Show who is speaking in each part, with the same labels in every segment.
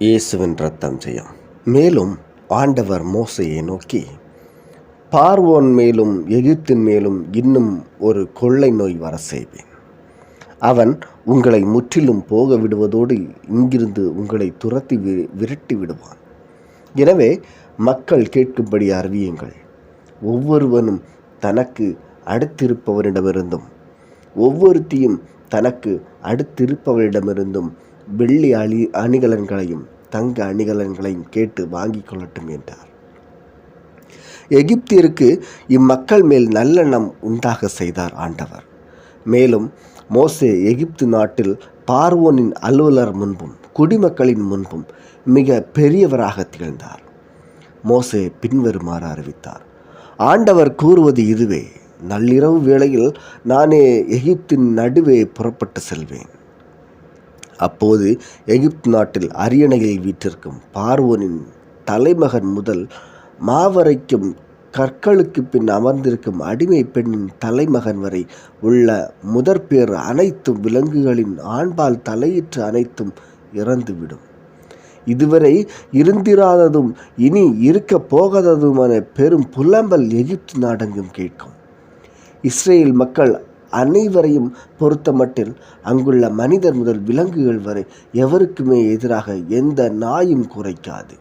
Speaker 1: இயேசுவின் இரத்தம் ஜெயம். மேலும் ஆண்டவர் மோசேயை நோக்கி, பார்வோன் மேலும் எகிப்தின் மேலும் இன்னும் ஒரு கொள்ளை நோய் வர செய்வேன். அவன் உங்களை முற்றிலும் போக விடுவதோடு இங்கிருந்து உங்களை துரத்தி விரட்டி விடுவான். எனவே மக்கள் கேட்கும்படி அறிவியுங்கள். ஒவ்வொருவனும் தனக்கு அடுத்திருப்பவரிடமிருந்தும் ஒவ்வொருத்தியும் தனக்கு அடுத்திருப்பவரிடமிருந்தும் வெள்ளி அணிகலன்களையும் தங்க அணிகலன்களையும் கேட்டு வாங்கிக் கொள்ளட்டும் என்றார். எகிப்தியருக்கு இம்மக்கள் மேல் நல்லெண்ணம் உண்டாக செய்தார் ஆண்டவர். மேலும் மோசே எகிப்து நாட்டில் பார்வோனின் அலுவலர் முன்பும் குடிமக்களின் முன்பும் மிக பெரியவராக திகழ்ந்தார். மோசே பின்வருமாறு அறிவித்தார்: ஆண்டவர் கூறுவது இதுவே, நள்ளிரவு வேளையில் நானே எகிப்தின் நடுவே புறப்பட்டு செல்வேன். அப்போது எகிப்து நாட்டில் அரியணையில் வீற்றிருக்கும் பார்வோனின் தலைமகன் முதல் மாவரைக்கும் கற்களுக்கு பின் அமர்ந்திருக்கும் அடிமை பெண்ணின் தலைமகன் வரை உள்ள முதற்பேர் அனைத்தும் விலங்குகளின் ஆண்பால் தலையிற்று அனைத்தும் இறந்துவிடும். இதுவரை இருந்திராததும் இனி இருக்க போகாததுமான பெரும் புலம்பல் எகிப்து நாடெங்கும் கேட்கும். இஸ்ரேல் மக்கள் அனைவரையும் பொறுத்தமட்டில் அங்குள்ள மனிதர் முதல் விலங்குகள் வரை எவருக்குமே எதிராக எந்த நாயும் குறைக்காது.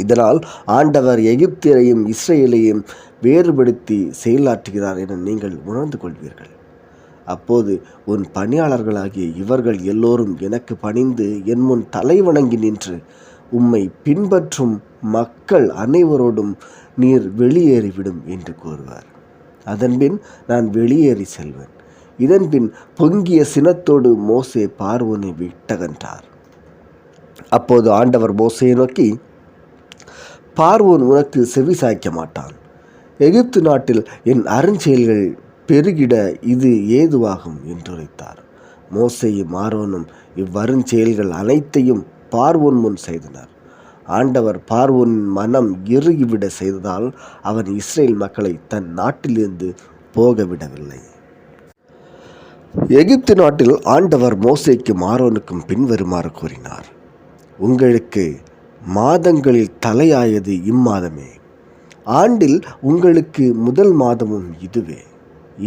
Speaker 1: இதனால் ஆண்டவர் எகிப்தியரையும் இஸ்ரேலையும் வேறுபடுத்தி செயலாற்றுகிறார் என நீங்கள் உணர்ந்து கொள்வீர்கள். அப்போது உன் பணியாளர்களாகிய இவர்கள் எல்லோரும் எனக்கு பணிந்து என் முன் தலை வணங்கி நின்று உம்மை பின்பற்றும் மக்கள் அனைவரோடும் நீர் வெளியேறிவிடும் என்று கூறுவார். அதன்பின் நான் வெளியேறி செல்வேன். இதன்பின் பொங்கிய சினத்தோடு மோசே பார்வோனை விட்டகன்றார். அப்போது ஆண்டவர் மோசேயை நோக்கி, பார்வோன் உனக்கு செவி சாய்க்க மாட்டான். எகிப்து நாட்டில் என் அருஞ்செயல்கள் பெருகிட இது ஏதுவாகும் என்று உரைத்தார். மோசேயும் ஆரோனும் இவ்வருஞ்செயல்கள் அனைத்தையும் பார்வோன் முன் செய்தனர். ஆண்டவர் பார்வோனின் மனம் இறுகிவிட செய்ததால் அவன் இஸ்ரேல் மக்களை தன் நாட்டிலிருந்து போகவிடவில்லை. எகிப்து நாட்டில் ஆண்டவர் மோசேக்கும் ஆரோனுக்கும் பின்வருமாறு கூறினார்: உங்களுக்கு மாதங்களில் தலையாயது இம்மாதமே. ஆண்டில் உங்களுக்கு முதல் மாதமும் இதுவே.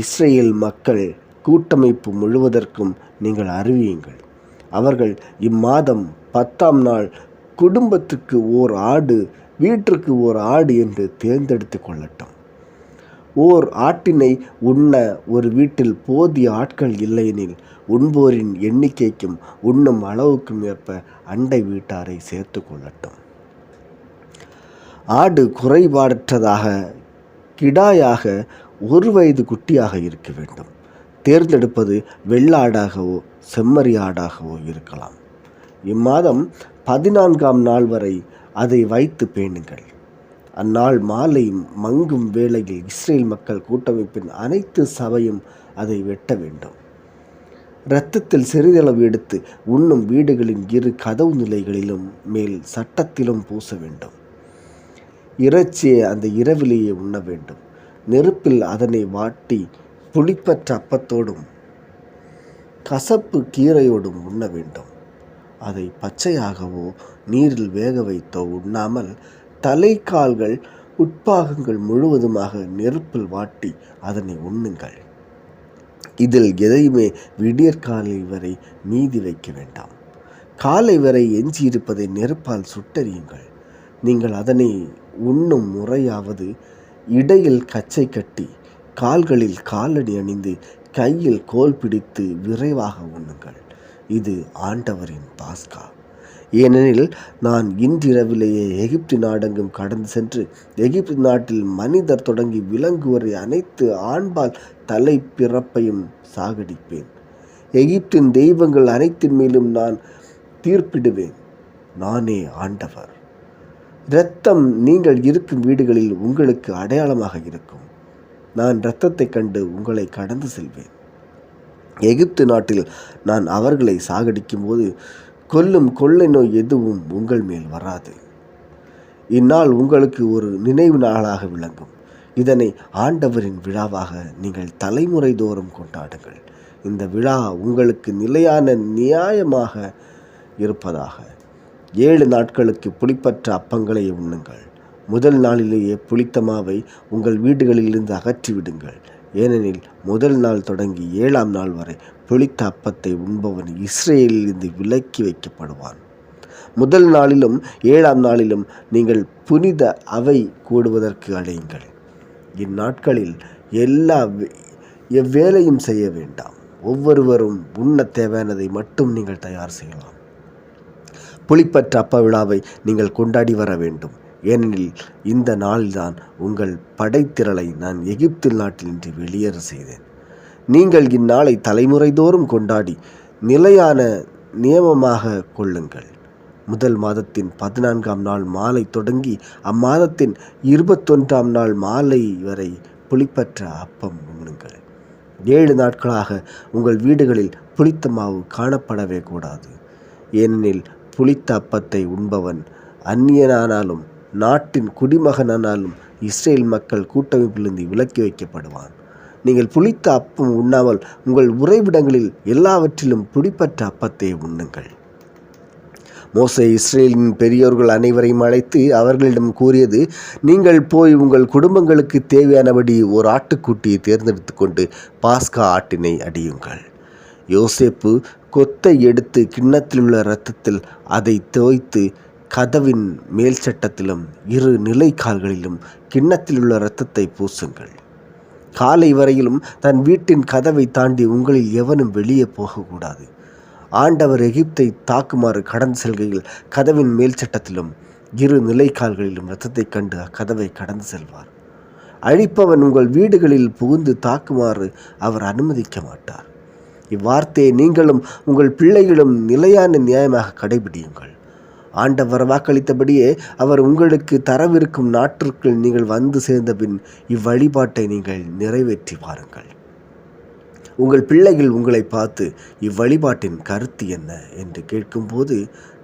Speaker 1: இஸ்ரேல் மக்கள் கூட்டமைப்பு முழுவதற்கும் நீங்கள் அறிவியுங்கள். அவர்கள் இம்மாதம் 10ஆம் நாள் குடும்பத்துக்கு ஓர் ஆடு, வீட்டிற்கு ஓர் ஆடு என்று தேர்ந்தெடுத்து கொள்ளட்டும். ஓர் ஆட்டினை உண்ண ஒரு வீட்டில் போதிய ஆட்கள் இல்லையெனில் உண்போரின் எண்ணிக்கைக்கும் உண்ணும் அளவுக்கும் ஏற்ப அண்டை வீட்டாரை சேர்த்து கொள்ளட்டும். ஆடு குறைபாடற்றதாக கிடாயாக 1 வயது குட்டியாக இருக்க வேண்டும். தேர்ந்தெடுப்பது வெள்ளாடாகவோ செம்மறி ஆடாகவோ இருக்கலாம். இம்மாதம் 14ஆம் நாள் வரை அதை வைத்து பேணுங்கள். அந்நாள் மாலை மங்கும் வேளையில் இஸ்ரேல் மக்கள் கூட்டமைப்பின் அனைத்து சபையும் அதை வெட்ட வேண்டும். இரத்தத்தில் சிறிதளவு எடுத்து உண்ணும் வீடுகளின் 2 கதவு நிலைகளிலும் மேல் சட்டத்திலும் பூச வேண்டும். இறைச்சியை அந்த இரவிலேயே உண்ண வேண்டும். நெருப்பில் அதனை வாட்டி புளிப்பற்ற அப்பத்தோடும் கசப்பு கீரையோடும் உண்ண வேண்டும். அதை பச்சையாகவோ நீரில் வேக வைத்தோ உண்ணாமல் தலைக்கால்கள் உட்பாகங்கள் முழுவதுமாக நெருப்பில் வாட்டி அதனை உண்ணுங்கள். இதில் எதையுமே விடியற்காலை வரை மீதி வைக்க வேண்டாம். காலை வரை எஞ்சியிருப்பதை நெருப்பால் சுட்டறியுங்கள். நீங்கள் அதனை உண்ணும் முறையாவது இடையில் கச்சை கட்டி கால்களில் காலணி அணிந்து கையில் கோல் பிடித்து விரைவாக உண்ணுங்கள். இது ஆண்டவரின் பாஸ்கா. ஏனெனில் நான் இன்றிரவிலேயே எகிப்து நாடெங்கும் கடந்து சென்று எகிப்து நாட்டில் மனிதர் தொடங்கி விலங்கு வரை அனைத்து ஆண்பால் தலை பிறப்பையும் சாகடிப்பேன். எகிப்தின் தெய்வங்கள் அனைத்தின் மேலும் நான் தீர்ப்பிடுவேன். நானே ஆண்டவர். இரத்தம் நீங்கள் இருக்கும் வீடுகளில் உங்களுக்கு அடையாளமாக இருக்கும். நான் இரத்தத்தை கண்டு உங்களை கடந்து செல்வேன். எகிப்து நாட்டில் நான் அவர்களை சாகடிக்கும் போது கொல்லும் கொள்ளை நோய் எதுவும் உங்கள் மேல் வராது. இந்நாள் உங்களுக்கு ஒரு நினைவு நாளாக விளங்கும். இதனை ஆண்டவரின் விழாவாக நீங்கள் தலைமுறை தோறும் கொண்டாடுங்கள். இந்த விழா உங்களுக்கு நிலையான நியாயமாக இருப்பதாக. 7 நாட்களுக்கு புளிப்பற்ற அப்பங்களை உண்ணுங்கள். முதல் நாளிலேயே புளித்த மாவை உங்கள் வீடுகளிலிருந்து அகற்றிவிடுங்கள். ஏனெனில் முதல் நாள் தொடங்கி 7ஆம் நாள் வரை புளித்த அப்பத்தை உண்பவன் இஸ்ரேலிலிருந்து விலக்கி வைக்கப்படுவான். முதல் நாளிலும் 7ஆம் நாளிலும் நீங்கள் புனித அவை கூடுவதற்கு அழையுங்கள். இந்நாட்களில் எவ்வேலையும் செய்ய வேண்டாம். ஒவ்வொருவரும் உண்ண தேவையானதை மட்டும் நீங்கள் தயார் செய்யலாம். புளிப்பற்ற அப்ப விழாவை நீங்கள் கொண்டாடி வர வேண்டும். ஏனெனில் இந்த நாளில்தான் உங்கள் படைத்திரளை நான் எகிப்து நாட்டினின்று வெளியேற செய்தேன். நீங்கள் இந்நாளை தலைமுறை தோறும் கொண்டாடி நிலையான நியமமாக கொள்ளுங்கள். முதல் மாதத்தின் 14ஆம் நாள் மாலை தொடங்கி அம்மாதத்தின் 21ஆம் நாள் மாலை வரை புளிப்பற்ற அப்பம் உண்ணுங்கள். 7 நாட்களாக உங்கள் வீடுகளில் புளித்த மாவு காணப்படவே கூடாது. ஏனெனில் புளித்த அப்பத்தை உண்பவன் அந்நியனானாலும் நாட்டின் குடிமகனானாலும் இஸ்ரேல் மக்கள் கூட்டமைப்பிலிருந்து விலக்கி வைக்கப்படுவான். நீங்கள் புளித்த அப்பம் உண்ணாமல் உங்கள் உறைவிடங்களில் எல்லாவற்றிலும் புளிப்பற்ற அப்பத்தை உண்ணுங்கள். மோசே இஸ்ரேலின் பெரியோர்கள் அனைவரையும் அழைத்து அவர்களிடம் கூறியது, நீங்கள் போய் உங்கள் குடும்பங்களுக்கு தேவையானபடி ஒரு ஆட்டுக்குட்டியை தேர்ந்தெடுத்து கொண்டு பாஸ்கா ஆட்டினை அடியுங்கள். யோசேப்பு கொத்தை எடுத்து கிண்ணத்தில் உள்ள இரத்தத்தில் அதை தோய்த்து கதவின் மேல் சட்டத்திலும் 2 நிலைக்கால்களிலும் கிண்ணத்தில் உள்ள இரத்தத்தை பூசுங்கள். காலை வரையிலும் தன் வீட்டின் கதவை தாண்டி உங்களில் எவனும் வெளியே போகக்கூடாது. ஆண்டவர் எகிப்தை தாக்குமாறு கடந்து செல்கையில் கதவின் மேல் சட்டத்திலும் 2 நிலைக்கால்களிலும் இரத்தத்தை கண்டு அக்கதவை கடந்து செல்வார். அழிப்பவன் உங்கள் வீடுகளில் புகுந்து தாக்குமாறு அவர் அனுமதிக்க மாட்டார். இவ்வார்த்தையை நீங்களும் உங்கள் பிள்ளைகளும் நிலையான நியாயமாக கடைபிடியுங்கள். ஆண்டவர் வாக்களித்தபடியே அவர் உங்களுக்கு தரவிருக்கும் நாட்டிற்குள் நீங்கள் வந்து சேர்ந்த பின் இவ்வழிபாட்டை நீங்கள் நிறைவேற்றி வாருங்கள். உங்கள் பிள்ளைகள் உங்களை பார்த்து இவ்வழிபாட்டின் கருத்து என்ன என்று கேட்கும்போது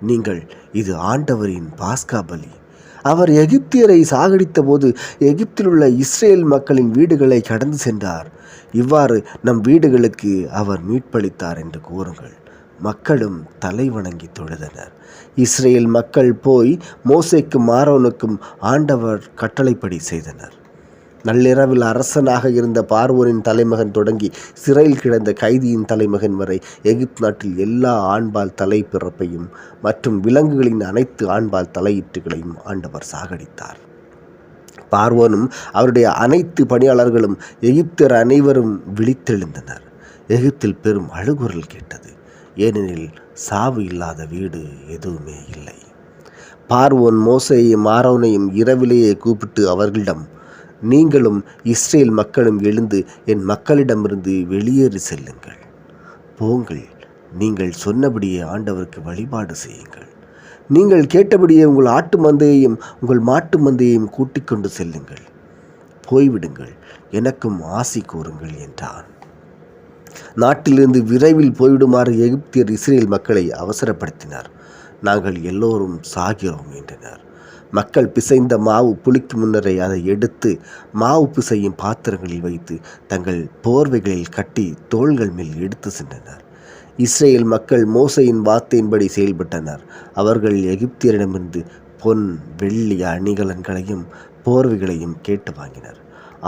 Speaker 1: நீங்கள், இது ஆண்டவரின் பாஸ்கா பலி. அவர் எகிப்தியரை சாகடித்த போது எகிப்தில் உள்ள இஸ்ரேல் மக்களின் வீடுகளை கடந்து சென்றார். இவ்வாறு நம் வீடுகளுக்கு அவர் மீட்பளித்தார் என்று கூறுங்கள். மக்களும் தலை வணங்கி தொழுதனர். இஸ்ரேல் மக்கள் போய் மோசேக்கும் ஆரோனுக்கும் ஆண்டவர் கட்டளைப்படி செய்தனர். நள்ளிரவில் அரசனாக இருந்த பார்வோனின் தலைமகன் தொடங்கி சிறையில் கிடந்த கைதியின் தலைமகன் வரை எகிப்து நாட்டில் எல்லா ஆண்பால் தலை பிறப்பையும் மற்றும் விலங்குகளின் அனைத்து ஆண்பால் தலையீட்டுகளையும் ஆண்டவர் சாகடித்தார். பார்வோனும் அவருடைய அனைத்து பணியாளர்களும் எகிப்தியர் அனைவரும் விழித்தெழுந்தனர். எகிப்தில் பெரும் அழுகுரல் கேட்டது. ஏனெனில் சாவு இல்லாத வீடு எதுவுமே இல்லை. பார்வோன் மோசேயையும் ஆரோனையும் இரவிலேயே கூப்பிட்டு அவர்களிடம், நீங்களும் இஸ்ரேல் மக்களும் எழுந்து என் மக்களிடமிருந்து வெளியேறி செல்லுங்கள். போங்கள், நீங்கள் சொன்னபடியே ஆண்டவருக்கு வழிபாடு செய்யுங்கள். நீங்கள் கேட்டபடியே உங்கள் ஆட்டு மந்தையையும் உங்கள் மாட்டு மந்தையையும் கூட்டிக் கொண்டு செல்லுங்கள். போய்விடுங்கள், எனக்கும் ஆசி கூறுங்கள் என்றான். நாட்டிலிருந்து விரைவில் போய்விடுமாறு எகிப்தியர் இஸ்ரேல் மக்களை அவசரப்படுத்தினார். நாங்கள் எல்லோரும் சாகிறோம் என்றனர். மக்கள் பிசைந்த மாவு புளிக்கும் முன்னரே அதை எடுத்து மாவு பிசையும் பாத்திரங்களில் வைத்து தங்கள் போர்வைகளில் கட்டி தோள்கள் மேல் எடுத்து சென்றனர். இஸ்ரேல் மக்கள் மோசையின் வார்த்தையின்படி செயல்பட்டனர். அவர்கள் எகிப்தியரிடமிருந்து பொன் வெள்ளி அணிகலன்களையும் போர்வைகளையும் கேட்டு வாங்கினர்.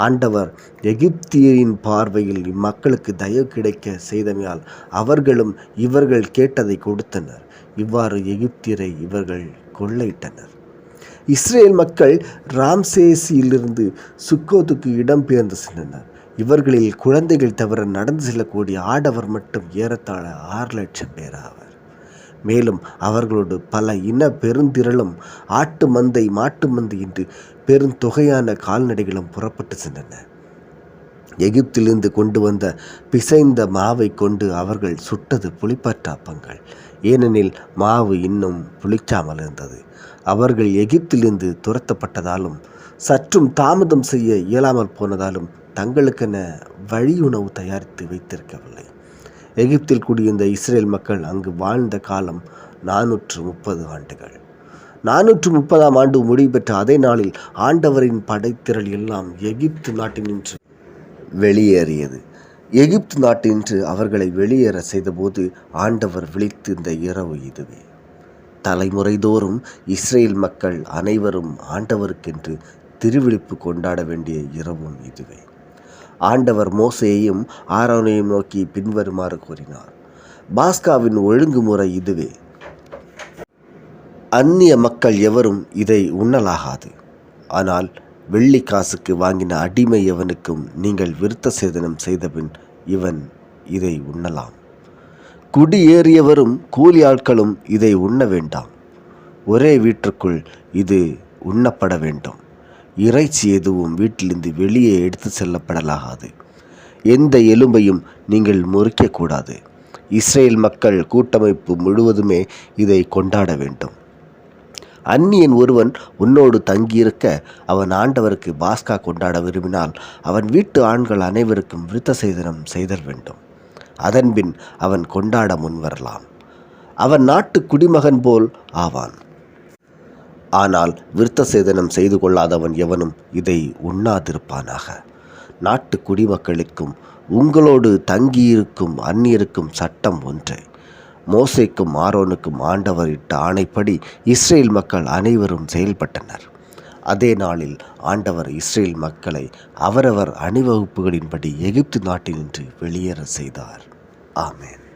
Speaker 1: ஆண்டவர் எகிப்தியரின் பார்வையில் இம்மக்களுக்கு தயவு கிடைக்க செய்தமையால் அவர்களும் இவர்கள் கேட்டதை கொடுத்தனர். இவ்வாறு எகிப்தியரை இவர்கள் கொள்ளையிட்டனர். இஸ்ரேல் மக்கள் ராம்சேசிலிருந்து சுக்கோத்துக்கு இடம்பெயர்ந்து சென்றனர். இவர்களில் குழந்தைகள் தவிர நடந்து செல்லக்கூடிய ஆடவர் மட்டும் ஏறத்தாழ 6 லட்சம் பேர் ஆவர். மேலும் அவர்களோடு பல இன பெருந்திரளும் ஆட்டு மந்தை மாட்டு மந்தை என்று பெருந்தொகையான கால்நடைகளும் புறப்பட்டு சென்றன. எகிப்திலிருந்து கொண்டு வந்த பிசைந்த மாவை கொண்டு அவர்கள் சுட்டது புளிப்பற்ற அப்பங்கள். ஏனெனில் மாவு இன்னும் புளிக்காமல் இருந்தது. அவர்கள் எகிப்திலிருந்து துரத்தப்பட்டதாலும் சற்றும் தாமதம் செய்ய இயலாமல் போனதாலும் தங்களுக்கென வழியுணவு தயாரித்து வைத்திருக்கவில்லை. எகிப்தில் குடியிருந்த இஸ்ரேல் மக்கள் அங்கு வாழ்ந்த காலம் 430 ஆண்டுகள். 430ஆம் ஆண்டு முடிவு பெற்ற அதே நாளில் ஆண்டவரின் படைத்திரள் எல்லாம் எகிப்து நாட்டினின்று வெளியேறியது. எகிப்து நாட்டினின்று அவர்களை வெளியேற செய்தபோது ஆண்டவர் விழித்திருந்த இரவு இதுவே. தலைமுறைதோறும் இஸ்ரேல் மக்கள் அனைவரும் ஆண்டவருக்கென்று திருவிழிப்பு கொண்டாட வேண்டிய இரவும் இதுவே. ஆண்டவர் மோசேயையும் ஆரோனையும் நோக்கி பின்வருமாறு கூறினார். பாஸ்காவின் ஒழுங்குமுறை இதுவே. அந்நிய மக்கள் எவரும் இதை உண்ணலாகாது. ஆனால் வெள்ளி காசுக்கு வாங்கின அடிமை எவனுக்கும் நீங்கள் விருத்த சேதனம் செய்தபின் இவன் இதை உண்ணலாம். குடியேறியவரும் கூலி ஆட்களும் இதை உண்ண வேண்டாம். ஒரே வீட்டிற்குள் இது உண்ணப்பட வேண்டும். இறைச்சி எதுவும் வீட்டிலிருந்து வெளியே எடுத்து செல்லப்படலாகாது. எந்த எலும்பையும் நீங்கள் முறிக்கக்கூடாது. இஸ்ரேல் மக்கள் கூட்டமைப்பு முழுவதுமே இதை கொண்டாட வேண்டும். அந்நியன் ஒருவன் உன்னோடு தங்கியிருக்க அவன் ஆண்டவருக்கு பாஸ்கா கொண்டாட விரும்பினால் அவன் வீட்டு ஆண்கள் அனைவருக்கும் விருத்த சேதனம் செய்தல் வேண்டும். அதன்பின் அவன் கொண்டாட முன்வரலாம். அவன் நாட்டு குடிமகன் போல் ஆவான். ஆனால் விருத்த சேதனம் செய்து கொள்ளாதவன் எவனும் இதை உண்ணாதிருப்பானாக. நாட்டு குடிமக்களுக்கும் உங்களோடு தங்கியிருக்கும் அந்நியருக்கும் சட்டம் ஒன்றே. மோசேக்கும் ஆரோனுக்கும் ஆண்டவர் இட்ட ஆணைப்படி இஸ்ரேல் மக்கள் அனைவரும் செயல்பட்டனர். அதே நாளில் ஆண்டவர் இஸ்ரேல் மக்களை அவரவர் அணிவகுப்புகளின்படி எகிப்து நாட்டினின்று வெளியேற செய்தார். ஆமென்.